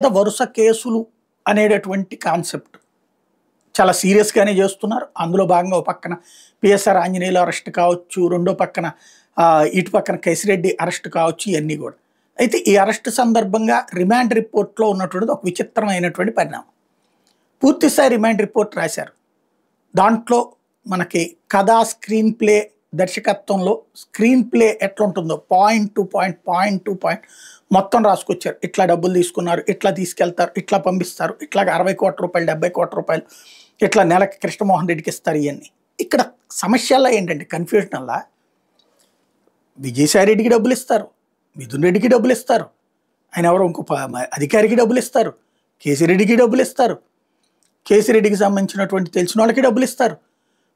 వరుస కేసులు అనేటటువంటి కాన్సెప్ట్ చాలా సీరియస్గానే చేస్తున్నారు. అందులో భాగంగా ఒక పక్కన పిఎస్ఆర్ ఆంజనేయులు అరెస్ట్ కావచ్చు, రెండో పక్కన ఇటు పక్కన కేసిరెడ్డి అరెస్ట్ కావచ్చు, ఇవన్నీ కూడా. అయితే ఈ అరెస్ట్ సందర్భంగా రిమాండ్ రిపోర్ట్లో ఉన్నటువంటిది ఒక విచిత్రమైనటువంటి పరిణామం. పూర్తిస్థాయి రిమాండ్ రిపోర్ట్ రాశారు. దాంట్లో మనకి కథ, స్క్రీన్ ప్లే, దర్శకత్వంలో స్క్రీన్ ప్లే ఎట్లా ఉంటుందో పాయింట్ టు పాయింట్ మొత్తం రాసుకొచ్చారు. ఇట్లా డబ్బులు తీసుకున్నారు, ఇట్లా తీసుకెళ్తారు, ఇట్లా పంపిస్తారు, ఇట్లా 60 కోట్ల రూపాయలు, 70 కోట్ల రూపాయలు, ఇట్లా నెలకి కృష్ణమోహన్ రెడ్డికి ఇస్తారు. ఇవన్నీ ఇక్కడ సమస్యల్లో ఏంటంటే కన్ఫ్యూజన్ వల్ల విజయసాయి రెడ్డికి డబ్బులు ఇస్తారు, మిథున్ రెడ్డికి డబ్బులు ఇస్తారు, ఆయన ఎవరో ఇంకో అధికారికి డబ్బులు ఇస్తారు, కేసిరెడ్డికి డబ్బులు ఇస్తారు, కేసిరెడ్డికి సంబంధించినటువంటి తెలిసిన వాళ్ళకి డబ్బులు ఇస్తారు,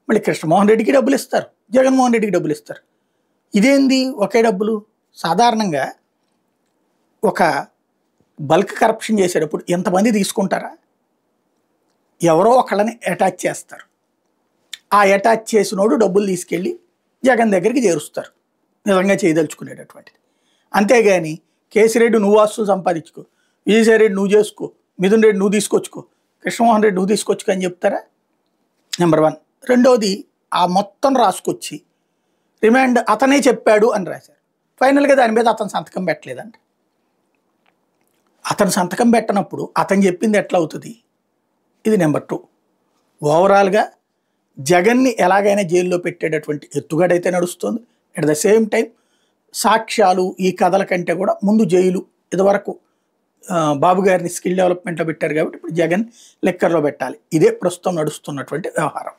మళ్ళీ కృష్ణమోహన్ రెడ్డికి డబ్బులు ఇస్తారు, జగన్మోహన్ రెడ్డికి డబ్బులు ఇస్తారు. ఇదేంది ఒకే డబ్బులు? సాధారణంగా ఒక బల్క్ కరప్షన్ చేసేటప్పుడు ఎంతమంది తీసుకుంటారా? ఎవరో ఒకళ్ళని అటాచ్ చేస్తారు. ఆ అటాచ్ చేసినోడు డబ్బులు తీసుకెళ్ళి జగన్ దగ్గరికి చేరుస్తారు, నిజంగా చేయదలుచుకునేటటువంటిది. అంతేగాని కేసిరెడ్డి నువ్వు ఆస్తులు సంపాదించుకో, విజయసాయి రెడ్డి నువ్వు చేసుకో, మిథున్ రెడ్డి నువ్వు తీసుకొచ్చుకో, కృష్ణమోహన్ రెడ్డి నువ్వు తీసుకొచ్చుకో అని చెప్తారా? నెంబర్ 1. రెండోది, ఆ మొత్తం రాసుకొచ్చి రిమాండ్ అతనే చెప్పాడు అని రాశారు. ఫైనల్గా దాని మీద అతను సంతకం పెట్టలేదంట. అతను సంతకం పెట్టనప్పుడు అతను చెప్పింది ఎట్లా అవుతుంది? ఇది నెంబర్ 2. ఓవరాల్గా జగన్ని ఎలాగైనా జైల్లో పెట్టేటటువంటి ఎత్తుగడైతే నడుస్తుంది. అట్ ద సేమ్ టైం సాక్ష్యాలు ఈ కథల కంటే కూడా ముందు జైలు, ఇదివరకు బాబు గారిని స్కిల్ డెవలప్మెంట్లో పెట్టారు కాబట్టి ఇప్పుడు జగన్ లెక్కర్లో పెట్టాలి. ఇదే ప్రస్తుతం నడుస్తున్నటువంటి వ్యవహారం.